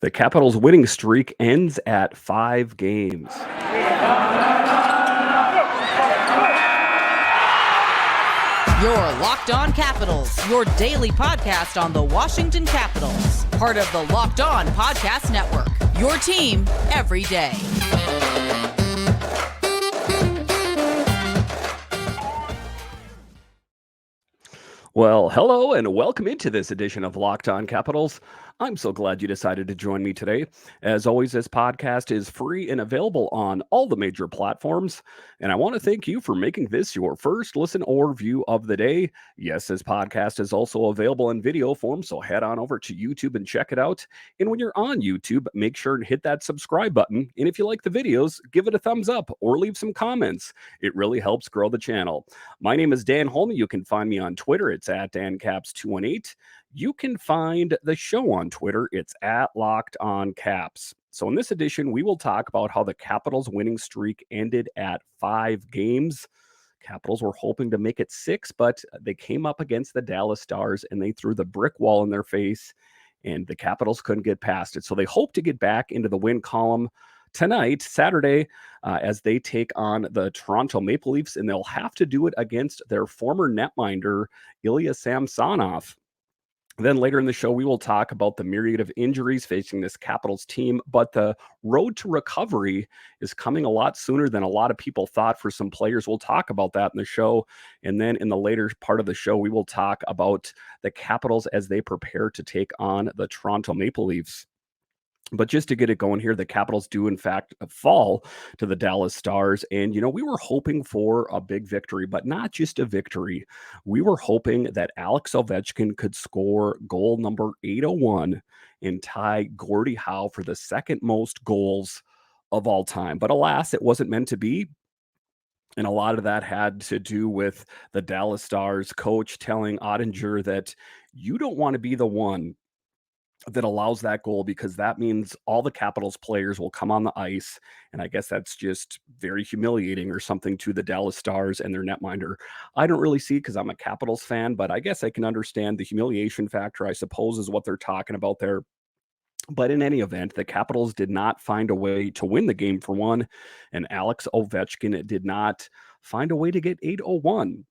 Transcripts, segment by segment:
The Capitals' winning streak ends at 5 games. Your Locked On Capitals, your daily podcast on the Washington Capitals. Part of the Locked On Podcast Network, your team every day. Well, hello and welcome into this edition of Locked On Capitals. I'm so glad you decided to join me today. As always, this podcast is free and available on all the major platforms. And I want to thank you for making this your first listen or view of the day. Yes, this podcast is also available in video form, so head on over to YouTube and check it out. And when you're on YouTube, make sure and hit that subscribe button. And if you like the videos, give it a thumbs up or leave some comments. It really helps grow the channel. My name is Dan Holme. You can find me on Twitter. It's at DanCaps218. You can find the show on Twitter. It's at Locked On Caps. So in this edition, we will talk about how the Capitals' winning streak ended at 5 games. Capitals were hoping to make it 6, but they came up against the Dallas Stars and they threw the brick wall in their face, and the Capitals couldn't get past it. So they hope to get back into the win column tonight, Saturday, as they take on the Toronto Maple Leafs, and they'll have to do it against their former netminder, Ilya Samsonov. Then later in the show, we will talk about the myriad of injuries facing this Capitals team, but the road to recovery is coming a lot sooner than a lot of people thought for some players. We'll talk about that in the show. And then in the later part of the show, we will talk about the Capitals as they prepare to take on the Toronto Maple Leafs. But just to get it going here, the Capitals do, in fact, fall to the Dallas Stars. And, we were hoping for a big victory, but not just a victory. We were hoping that Alex Ovechkin could score goal number 801 and tie Gordie Howe for the second most goals of all time. But alas, it wasn't meant to be. And a lot of that had to do with the Dallas Stars coach telling Ottinger that you don't want to be the one that allows that goal, because that means all the Capitals players will come on the ice. And I guess that's just very humiliating or something to the Dallas Stars and their netminder. I don't really see, because I'm a Capitals fan, but I guess I can understand the humiliation factor, I suppose, is what they're talking about there. But in any event, the Capitals did not find a way to win the game, for one, and Alex Ovechkin did not find a way to get 801.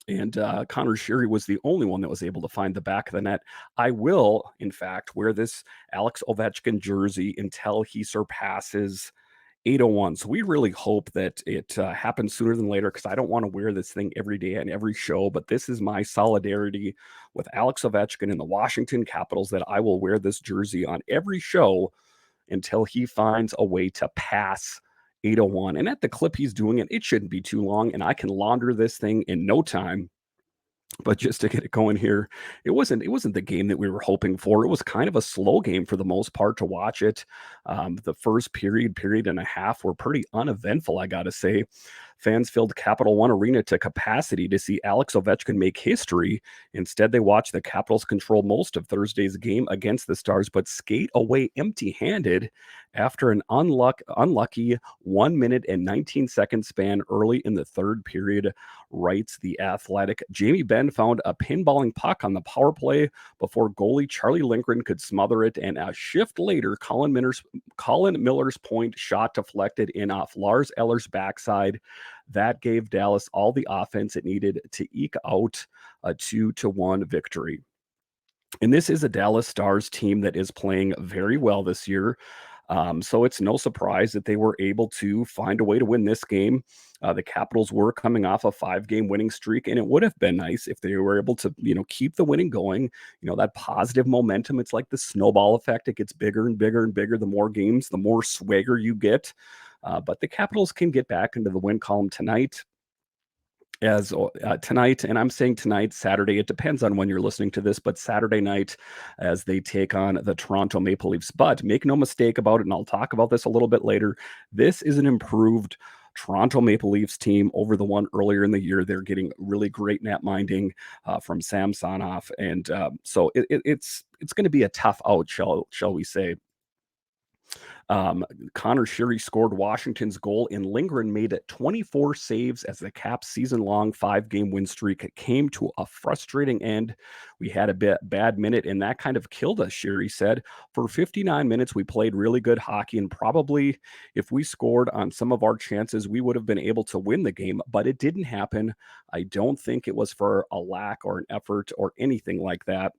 And Connor Sheary was the only one that was able to find the back of the net. I will, in fact, wear this Alex Ovechkin jersey until he surpasses 801. So we really hope that it happens sooner than later, because I don't want to wear this thing every day on every show. But this is my solidarity with Alex Ovechkin and the Washington Capitals, that I will wear this jersey on every show until he finds a way to pass 801. And at the clip he's doing it, it shouldn't be too long, and I can launder this thing in no time. But just to get it going here, it wasn't the game that we were hoping for. It was kind of a slow game for the most part to watch it. The first period and a half were pretty uneventful, I got to say. Fans filled Capital One Arena to capacity to see Alex Ovechkin make history. Instead, they watched the Capitals control most of Thursday's game against the Stars, but skate away empty-handed after an unlucky 1 minute and 19 second span early in the third period, writes The Athletic. Jamie Benn found a pinballing puck on the power play before goalie Charlie Lindgren could smother it, and a shift later, Colin Miller's point shot deflected in off Lars Eller's backside. That gave Dallas all the offense it needed to eke out a 2-1 victory. And this is a Dallas Stars team that is playing very well this year. So it's no surprise that they were able to find a way to win this game. The Capitals were coming off a 5-game winning streak, and it would have been nice if they were able to, keep the winning going. That positive momentum, it's like the snowball effect. It gets bigger and bigger and bigger. The more games, the more swagger you get. But the Capitals can get back into the win column tonight. Tonight, and I'm saying tonight, Saturday, it depends on when you're listening to this, but Saturday night, as they take on the Toronto Maple Leafs. But make no mistake about it, and I'll talk about this a little bit later, this is an improved Toronto Maple Leafs team over the one earlier in the year. They're getting really great net minding from Samsonov, and so it's going to be a tough out, shall we say. Um, Connor Sheary scored Washington's goal, and Lindgren made 24 saves as the Caps' season-long 5-game win streak came to a frustrating end. We had a bad minute, and that kind of killed us, Sheary said. For 59 minutes, we played really good hockey, and probably if we scored on some of our chances, we would have been able to win the game, but it didn't happen. I don't think it was for a lack or an effort or anything like that.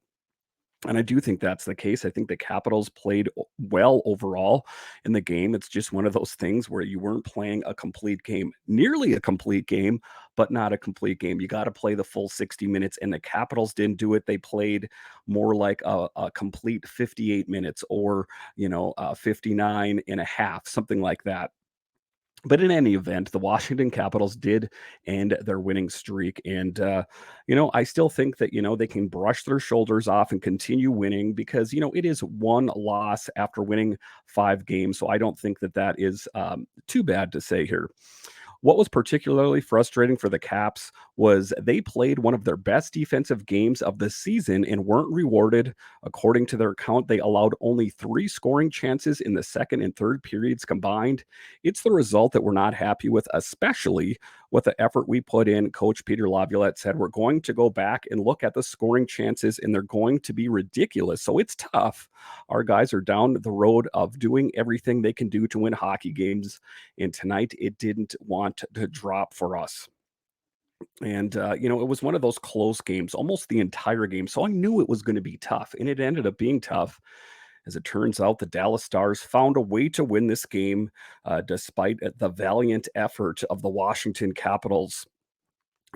And I do think that's the case. I think the Capitals played well overall in the game. It's just one of those things where you weren't playing a complete game, nearly a complete game, but not a complete game. You got to play the full 60 minutes, and the Capitals didn't do it. They played more like a complete 58 minutes or, 59 and a half, something like that. But in any event, the Washington Capitals did end their winning streak. And, I still think that, they can brush their shoulders off and continue winning because, it is one loss after winning 5 games. So I don't think that that is too bad to say here. What was particularly frustrating for the Caps was they played one of their best defensive games of the season and weren't rewarded. According to their account, they allowed only 3 scoring chances in the second and third periods combined. It's the result that we're not happy with, especially with the effort we put in. Coach Peter Laviolette said, we're going to go back and look at the scoring chances, and they're going to be ridiculous. So it's tough. Our guys are down the road of doing everything they can do to win hockey games. And tonight, it didn't want to drop for us. And, it was one of those close games, almost the entire game. So I knew it was going to be tough, and it ended up being tough. As it turns out, the Dallas Stars found a way to win this game despite the valiant effort of the Washington Capitals.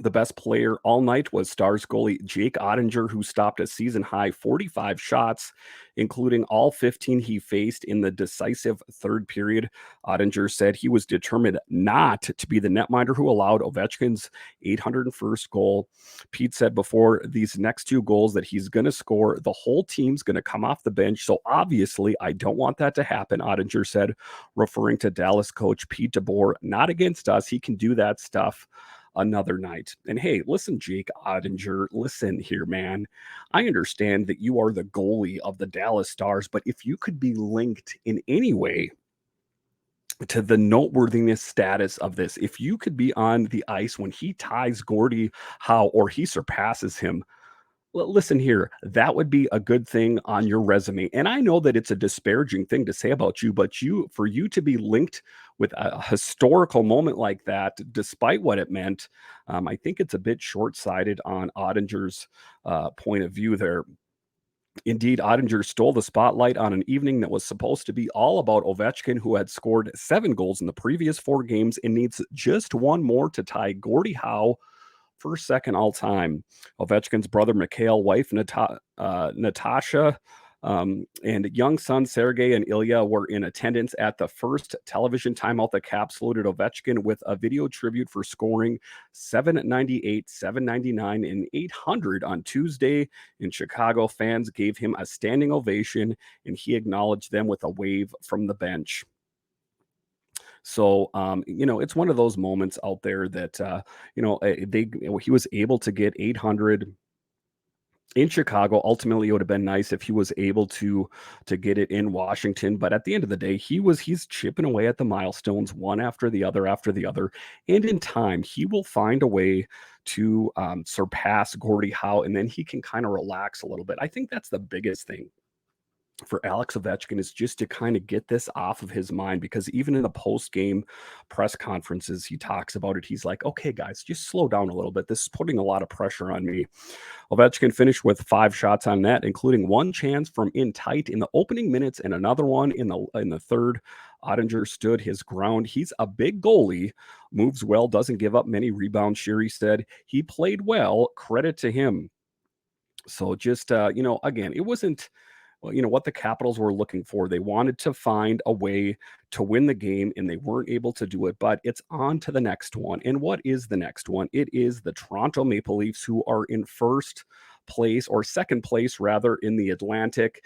The best player all night was Stars goalie Jake Ottinger, who stopped a season high 45 shots, including all 15 he faced in the decisive third period. Ottinger said he was determined not to be the netminder who allowed Ovechkin's 801st goal. Pete said before these next 2 goals that he's going to score, the whole team's going to come off the bench. So obviously, I don't want that to happen, Ottinger said, referring to Dallas coach Pete DeBoer. Not against us. He can do that stuff another night. And hey, listen, Jake Ottinger, listen here, man. I understand that you are the goalie of the Dallas Stars, but if you could be linked in any way to the noteworthiness status of this, if you could be on the ice when he ties Gordie Howe or he surpasses him, listen here, that would be a good thing on your resume. And I know that it's a disparaging thing to say about you, but for you to be linked with a historical moment like that, despite what it meant, I think it's a bit short-sighted on Ottinger's point of view there. Indeed, Ottinger stole the spotlight on an evening that was supposed to be all about Ovechkin, who had scored 7 goals in the previous 4 games and needs just one more to tie Gordie Howe for second all time. Ovechkin's brother Mikhail, wife Natasha, and young son Sergei and Ilya were in attendance at the first television timeout. The Caps loaded Ovechkin with a video tribute for scoring 798, 799, and 800 on Tuesday in Chicago. Fans gave him a standing ovation, and he acknowledged them with a wave from the bench. So, it's one of those moments out there that, he was able to get 800 in Chicago. Ultimately, it would have been nice if he was able to get it in Washington. But at the end of the day, he's chipping away at the milestones one after the other, and in time, he will find a way to surpass Gordie Howe, and then he can kind of relax a little bit. I think that's the biggest thing for Alex Ovechkin, is just to kind of get this off of his mind, because even in the post-game press conferences, he talks about it. He's like, okay, guys, just slow down a little bit. This is putting a lot of pressure on me. Ovechkin finished with 5 shots on net, including 1 chance from in tight in the opening minutes and another one in the third. Ottinger stood his ground. He's a big goalie, moves well, doesn't give up many rebounds. Sherry said he played well. Credit to him. So just, again, it wasn't what the Capitals were looking for. They wanted to find a way to win the game, and they weren't able to do it, but it's on to the next one. And what is the next one? It is the Toronto Maple Leafs, who are in first place, or second place rather, in the Atlantic.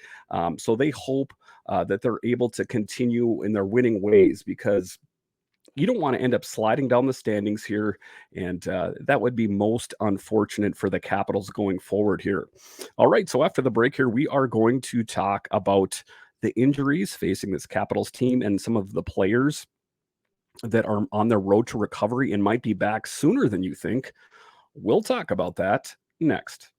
So they hope that they're able to continue in their winning ways, because you don't want to end up sliding down the standings here, and that would be most unfortunate for the Capitals going forward here. All right, so after the break here, we are going to talk about the injuries facing this Capitals team and some of the players that are on their road to recovery and might be back sooner than you think. We'll talk about that next.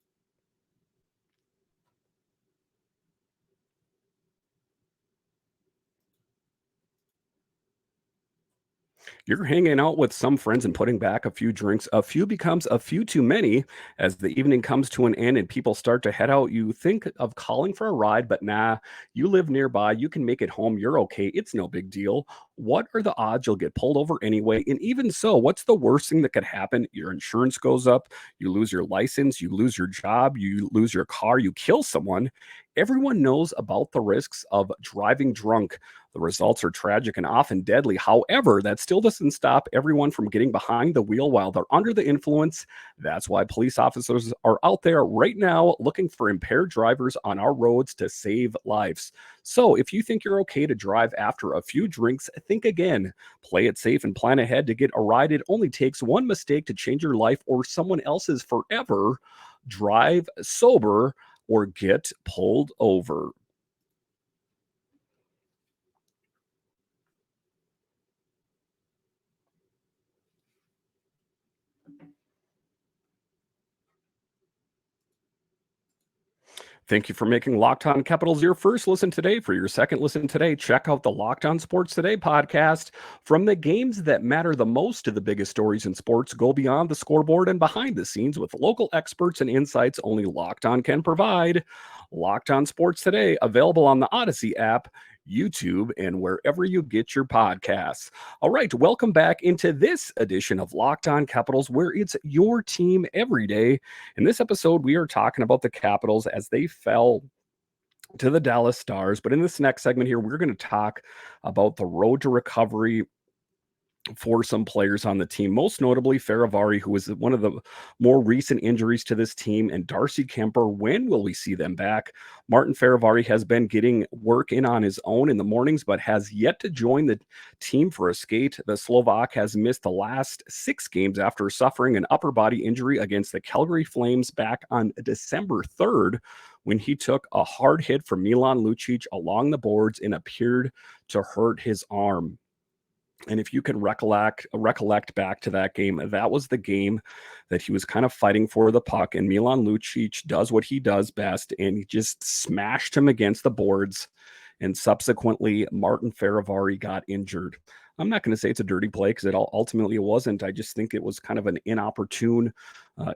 You're hanging out with some friends and putting back a few drinks. A few becomes a few too many as the evening comes to an end and people start to head out. You think of calling for a ride, but nah, you live nearby. You can make it home. You're okay. It's no big deal. What are the odds you'll get pulled over anyway? And even so, what's the worst thing that could happen? Your insurance goes up, you lose your license, you lose your job, you lose your car, you kill someone. Everyone knows about the risks of driving drunk. The results are tragic and often deadly. However, that still doesn't stop everyone from getting behind the wheel while they're under the influence. That's why police officers are out there right now looking for impaired drivers on our roads to save lives. So, if you think you're okay to drive after a few drinks, think again. Play it safe and plan ahead to get a ride. It only takes one mistake to change your life or someone else's forever. Drive sober or get pulled over. Thank you for making Locked On Capitals your first listen today. For your second listen today, check out the Locked On Sports Today podcast. From the games that matter the most to the biggest stories in sports, go beyond the scoreboard and behind the scenes with local experts and insights only Locked On can provide. Locked On Sports Today, available on the Odyssey app, YouTube, and wherever you get your podcasts. All right, welcome back into this edition of Locked On Capitals, where it's your team every day. In this episode, we are talking about the Capitals as they fell to the Dallas Stars. But in this next segment here, we're going to talk about the road to recovery for some players on the team, most notably Faravari, who was one of the more recent injuries to this team, and Darcy Kemper. When will we see them back? Martin Faravari has been getting work in on his own in the mornings, but has yet to join the team for a skate. The Slovak has missed the last 6 games after suffering an upper body injury against the Calgary Flames back on December 3rd, when he took a hard hit from Milan Lucic along the boards and appeared to hurt his arm. And if you can recollect back to that game, that was the game that he was kind of fighting for the puck, and Milan Lucic does what he does best, and he just smashed him against the boards. And subsequently, Martin Faravari got injured. I'm not going to say it's a dirty play because ultimately it wasn't. I just think it was kind of an inopportune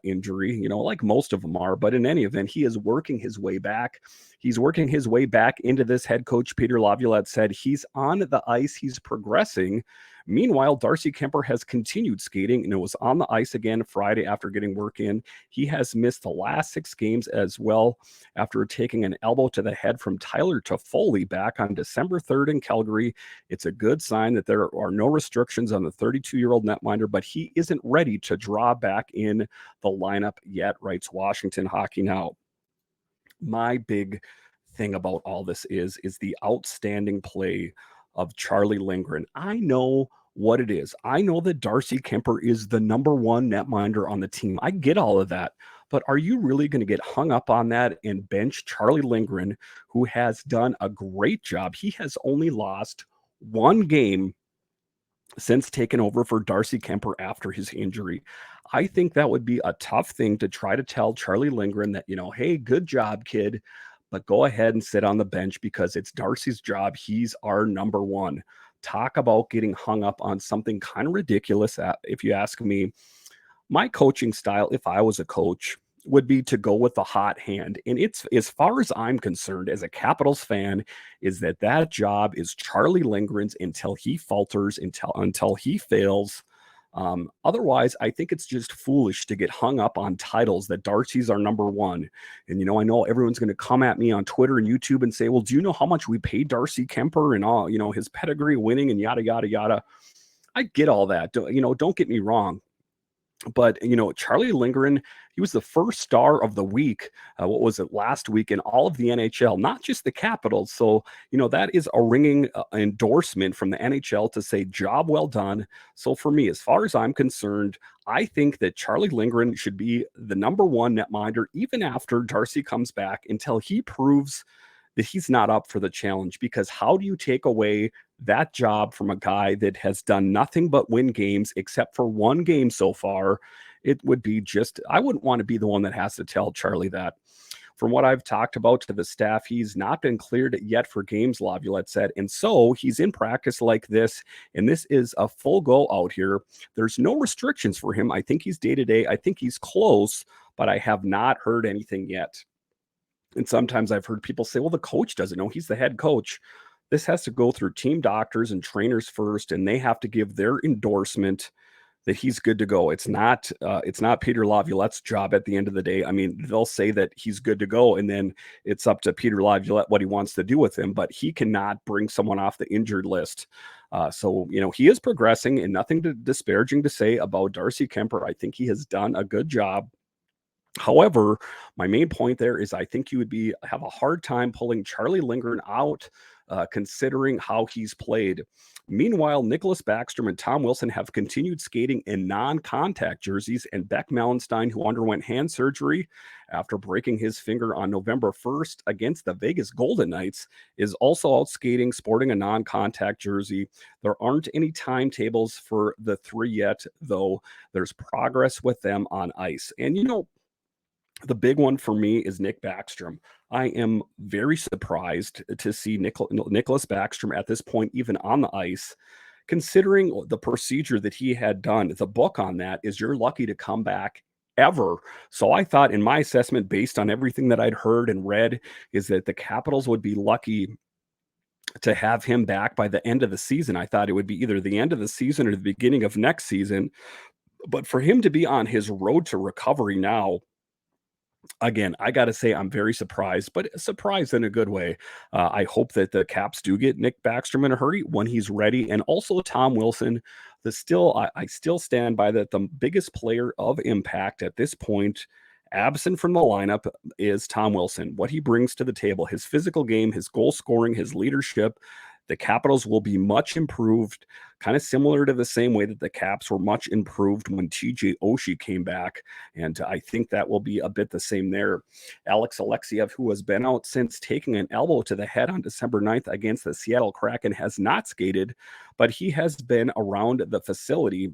injury, like most of them are. But in any event, he is working his way back. He's working his way back into this. Head coach Peter Laviolette said he's on the ice. He's progressing. Meanwhile, Darcy Kemper has continued skating and it was on the ice again Friday after getting work in. He has missed the last 6 games as well after taking an elbow to the head from Tyler Toffoli back on December 3rd in Calgary. It's a good sign that there are no restrictions on the 32-year-old netminder, but he isn't ready to draw back in the lineup yet, writes Washington Hockey Now. My big thing about all this is the outstanding play of Charlie Lindgren. I know what it is. I know that Darcy Kemper is the number 1 netminder on the team. I get all of that. But are you really going to get hung up on that and bench Charlie Lindgren, who has done a great job? He has only lost 1 game since taking over for Darcy Kemper after his injury. I think that would be a tough thing to try to tell Charlie Lindgren that, hey, good job, kid, but go ahead and sit on the bench because it's Darcy's job. He's our number 1. Talk about getting hung up on something kind of ridiculous. If you ask me, my coaching style, if I was a coach, would be to go with the hot hand. And it's, as far as I'm concerned, as a Capitals fan, is that job is Charlie Lindgren's until he falters, until he fails. Otherwise, I think it's just foolish to get hung up on titles that Darcy's our number 1. And, I know everyone's going to come at me on Twitter and YouTube and say, well, do you know how much we paid Darcy Kemper and all, his pedigree winning and yada, yada, yada. I get all that. Don't get me wrong. But, Charlie Lindgren, he was the first star of the week. What was it, last week in all of the NHL, not just the Capitals. So, that is a ringing endorsement from the NHL to say job well done. So for me, as far as I'm concerned, I think that Charlie Lindgren should be the number 1 netminder even after Darcy comes back until he proves that he's not up for the challenge, because how do you take away that job from a guy that has done nothing but win games except for one game so far? It would be just, I wouldn't want to be the one that has to tell Charlie that. From what I've talked about to the staff, he's not been cleared yet for games, Laviolette said. And so he's in practice like this, and this is a full go out here. There's no restrictions for him. I think he's day to day. I think he's close, but I have not heard anything yet. And sometimes I've heard people say, well, the coach doesn't know. He's the head coach. This has to go through team doctors and trainers first, and they have to give their endorsement that he's good to go. It's not Peter Laviolette's job at the end of the day. I mean, they'll say that he's good to go, and then it's up to Peter Laviolette what he wants to do with him, but he cannot bring someone off the injured list. So, he is progressing, and nothing disparaging to say about Darcy Kemper. I think he has done a good job. However, my main point there is I think you would have a hard time pulling Charlie Lindgren out, considering how he's played. Meanwhile, Nicholas Backstrom and Tom Wilson have continued skating in non-contact jerseys, and Beck Mallenstein, who underwent hand surgery after breaking his finger on November 1st against the Vegas Golden Knights, is also out skating sporting a non-contact jersey. There aren't any timetables for the three yet, though there's progress with them on ice. And the big one for me is Nick Backstrom. I am very surprised to see Nicholas Backstrom at this point, even on the ice, considering the procedure that he had done. The book on that is you're lucky to come back ever. So I thought, in my assessment, based on everything that I'd heard and read, is that the Capitals would be lucky to have him back by the end of the season. I thought it would be either the end of the season or the beginning of next season. But for him to be on his road to recovery now, again, I got to say I'm very surprised, but surprised in a good way. I hope that the Caps do get Nick Backstrom in a hurry when he's ready, and also Tom Wilson. I still stand by that. The biggest player of impact at this point, absent from the lineup, is Tom Wilson. What he brings to the table, his physical game, his goal scoring, his leadership. The Capitals will be much improved, kind of similar to the same way that the Caps were much improved when TJ Oshie came back. And I think that will be a bit the same there. Alex Alexiev, who has been out since taking an elbow to the head on December 9th against the Seattle Kraken, has not skated, but he has been around the facility.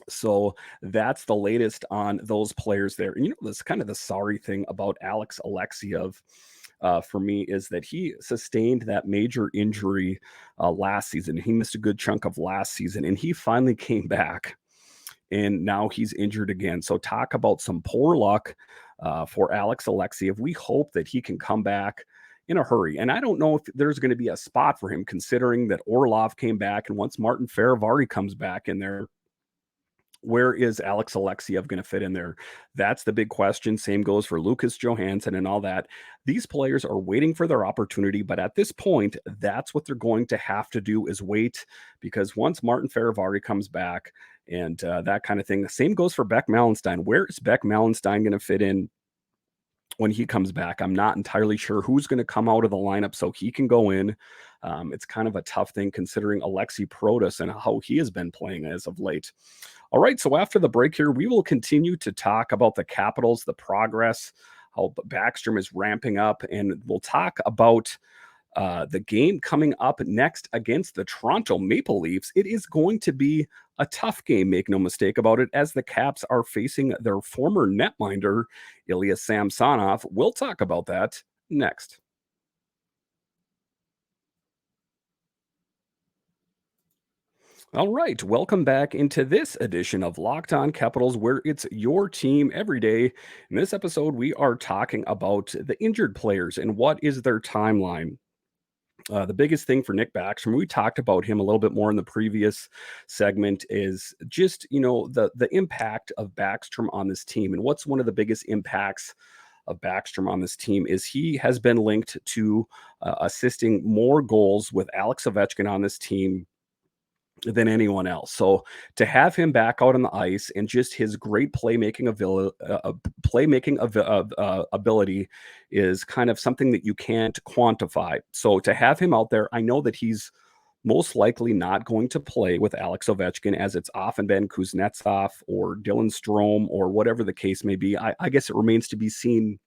So that's the latest on those players there. And that's kind of the sorry thing about Alex Alexiev. For me, is that he sustained that major injury last season. He missed a good chunk of last season, and he finally came back, and now he's injured again. So talk about some poor luck for Alex Alexiev. We hope that he can come back in a hurry. And I don't know if there's going to be a spot for him, considering that Orlov came back, and once Martin Feravari comes back in there, where is Alex Alexiev going to fit in there? That's the big question. Same goes for Lucas Johansson and all that. These players are waiting for their opportunity, but at this point, that's what they're going to have to do, is wait, because once Martin Feravari comes back and that kind of thing, the same goes for Beck Mallenstein. Where is Beck Mallenstein going to fit in when he comes back? I'm not entirely sure who's going to come out of the lineup so he can go in. It's kind of a tough thing considering Alexi Protas and how he has been playing as of late. All right, so after the break here, we will continue to talk about the Capitals, the progress, how Backstrom is ramping up, and we'll talk about the game coming up next against the Toronto Maple Leafs. It is going to be a tough game, make no mistake about it, as the Caps are facing their former netminder, Ilya Samsonov. We'll talk about that next. All right, welcome back into this edition of Locked On Capitals, where it's your team every day. In this episode, we are talking about the injured players and what is their timeline. The biggest thing for Nick Backstrom, we talked about him a little bit more in the previous segment, is just, the impact of Backstrom on this team. And what's one of the biggest impacts of Backstrom on this team is he has been linked to assisting more goals with Alex Ovechkin on this team than anyone else. So to have him back out on the ice and just his great playmaking ability is kind of something that you can't quantify. So to have him out there, I know that he's most likely not going to play with Alex Ovechkin, as it's often been Kuznetsov or Dylan Strome or whatever the case may be. I guess it remains to be seen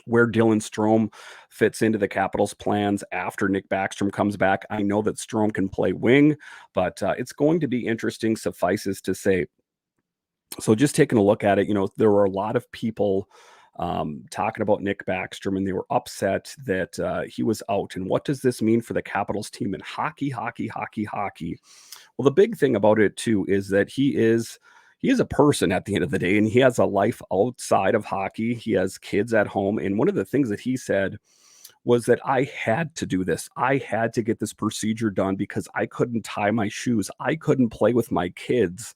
where Dylan Strome fits into the Capitals' plans after Nick Backstrom comes back. I know that Strome can play wing, but it's going to be interesting, suffices to say. So just taking a look at it, there were a lot of people talking about Nick Backstrom, and they were upset that he was out. And what does this mean for the Capitals team in hockey, hockey, hockey, hockey? Well, the big thing about it too is that he is a person at the end of the day, and he has a life outside of hockey. He has kids at home, and one of the things that he said was that I had to do this. I had to get this procedure done because I couldn't tie my shoes. I couldn't play with my kids.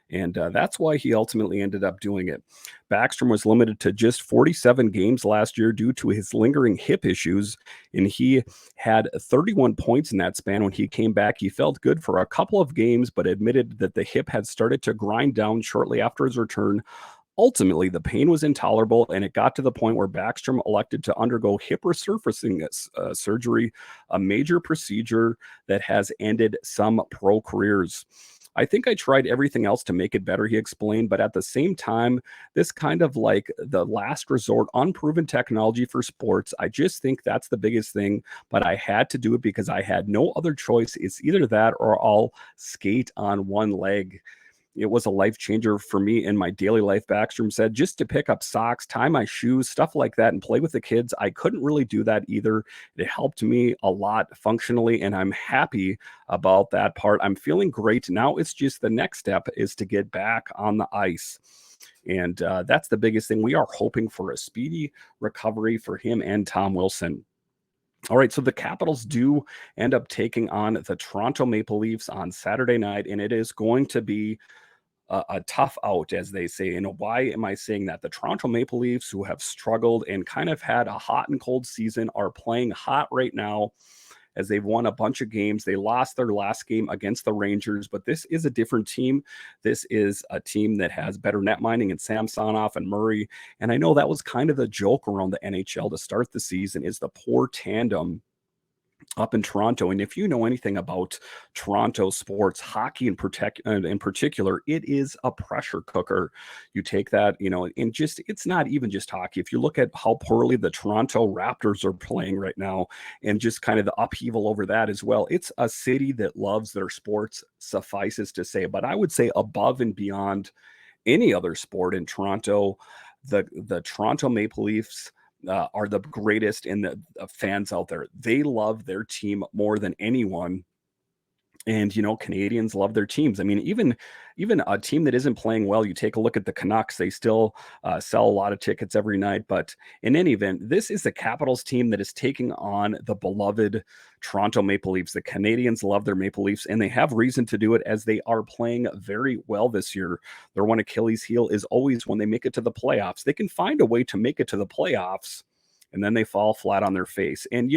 And that's why he ultimately ended up doing it. Backstrom was limited to just 47 games last year due to his lingering hip issues, and he had 31 points in that span when he came back. He felt good for a couple of games, but admitted that the hip had started to grind down shortly after his return. Ultimately, the pain was intolerable, and it got to the point where Backstrom elected to undergo hip resurfacing surgery, a major procedure that has ended some pro careers. I think I tried everything else to make it better, he explained, but at the same time, this kind of like the last resort, unproven technology for sports, I just think that's the biggest thing. But I had to do it because I had no other choice. It's either that or I'll skate on one leg. It was a life changer for me in my daily life. Backstrom said, just to pick up socks, tie my shoes, stuff like that, and play with the kids. I couldn't really do that either. It helped me a lot functionally, and I'm happy about that part. I'm feeling great. Now it's just the next step is to get back on the ice. And that's the biggest thing. We are hoping for a speedy recovery for him and Tom Wilson. All right, so the Capitals do end up taking on the Toronto Maple Leafs on Saturday night, and it is going to be a tough out, as they say. And why am I saying that? The Toronto Maple Leafs, who have struggled and kind of had a hot and cold season, are playing hot right now as they've won a bunch of games. They lost their last game against the Rangers, but this is a different team. This is a team that has better net mining and Samsonov and Murray. And I know that was kind of the joke around the NHL to start the season, is the poor tandem up in Toronto. And if you know anything about Toronto sports, hockey in particular, it is a pressure cooker. You take that, and just it's not even just hockey. If you look at how poorly the Toronto Raptors are playing right now, and just kind of the upheaval over that as well, it's a city that loves their sports, suffices to say. But I would say above and beyond any other sport in Toronto, the Toronto Maple Leafs are the greatest in the fans out there. They love their team more than anyone. And Canadians love their teams. I mean, even a team that isn't playing well, you take a look at the Canucks, they still sell a lot of tickets every night. But in any event, this is the Capitals team that is taking on the beloved Toronto Maple Leafs. The Canadians love their Maple Leafs, and they have reason to do it, as they are playing very well this year. Their one Achilles heel is always when they make it to the playoffs. They can find a way to make it to the playoffs, and then they fall flat on their face. And,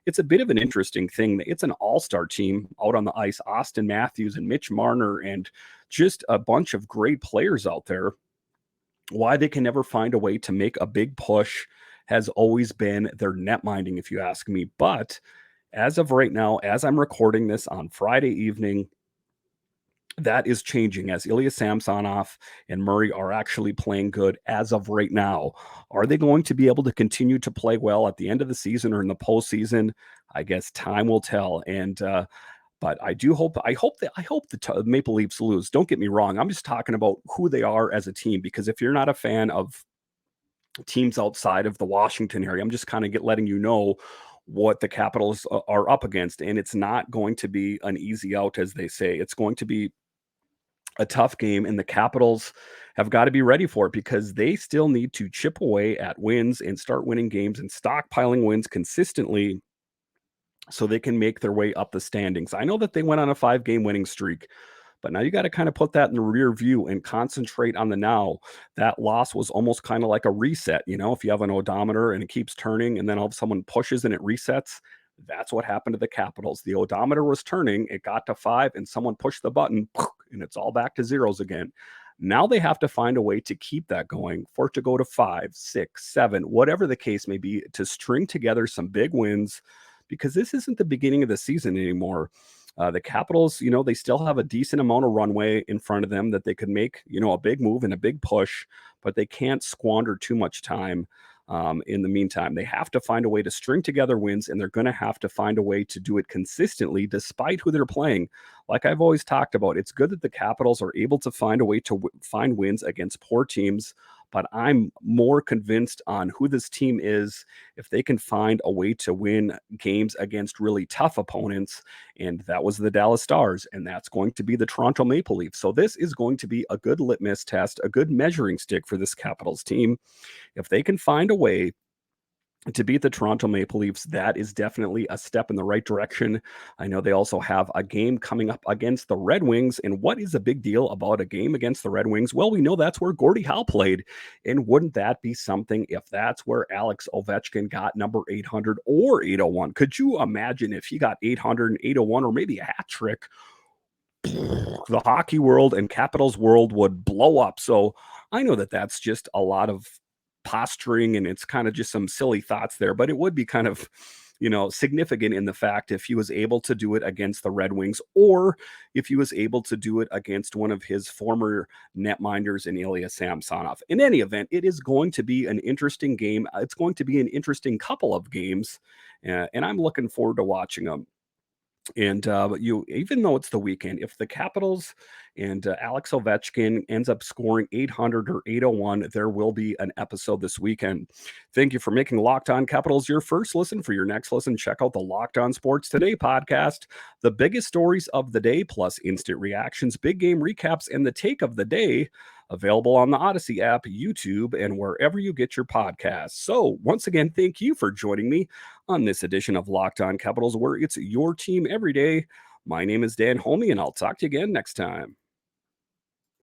it's a bit of an interesting thing. It's an all-star team out on the ice. Austin Matthews and Mitch Marner and just a bunch of great players out there. Why they can never find a way to make a big push has always been their net minding, if you ask me. But as of right now, as I'm recording this on Friday evening, that is changing, as Ilya Samsonov and Murray are actually playing good as of right now. Are they going to be able to continue to play well at the end of the season or in the postseason? I guess time will tell. And but I hope the Maple Leafs lose. Don't get me wrong. I'm just talking about who they are as a team, because if you're not a fan of teams outside of the Washington area, I'm just kind of letting you know what the Capitals are up against. And it's not going to be an easy out, as they say. It's going to be a tough game, and the Capitals have got to be ready for it, because they still need to chip away at wins and start winning games and stockpiling wins consistently so they can make their way up the standings. I know that they went on a 5-game winning streak, but now you got to kind of put that in the rear view and concentrate on the now. That loss was almost kind of like a reset. If you have an odometer and it keeps turning and then all of someone pushes and it resets, that's what happened to the Capitals. The odometer was turning, it got to 5, and someone pushed the button, and it's all back to zeros again. Now they have to find a way to keep that going, for it to go to 5, 6, 7, whatever the case may be, to string together some big wins, because this isn't the beginning of the season anymore. The Capitals, they still have a decent amount of runway in front of them that they could make, a big move and a big push, but they can't squander too much time. In the meantime, they have to find a way to string together wins, and they're going to have to find a way to do it consistently despite who they're playing. Like I've always talked about, it's good that the Capitals are able to find a way to find wins against poor teams, but I'm more convinced on who this team is if they can find a way to win games against really tough opponents. And that was the Dallas Stars, and that's going to be the Toronto Maple Leafs. So this is going to be a good litmus test, a good measuring stick for this Capitals team. If they can find a way to beat the Toronto Maple Leafs, that is definitely a step in the right direction. I know they also have a game coming up against the Red Wings. And what is a big deal about a game against the Red Wings? Well, we know that's where Gordie Howe played. And wouldn't that be something if that's where Alex Ovechkin got number 800 or 801? Could you imagine if he got 800 and 801 or maybe a hat trick? The hockey world and Capitals world would blow up. So I know that that's just a lot of posturing and it's kind of just some silly thoughts there, but it would be kind of, significant in the fact if he was able to do it against the Red Wings or if he was able to do it against one of his former netminders in Ilya Samsonov. In any event, it is going to be an interesting game. It's going to be an interesting couple of games, and I'm looking forward to watching them. And even though it's the weekend, if the Capitals and Alex Ovechkin ends up scoring 800 or 801, there will be an episode this weekend. Thank you for making Locked On Capitals your first listen. For your next listen, check out the Locked On Sports Today podcast. The biggest stories of the day, plus instant reactions, big game recaps, and the take of the day. Available on the Odyssey app, YouTube, and wherever you get your podcasts. So, once again, thank you for joining me on this edition of Locked On Capitals, where it's your team every day. My name is Dan Holme, and I'll talk to you again next time.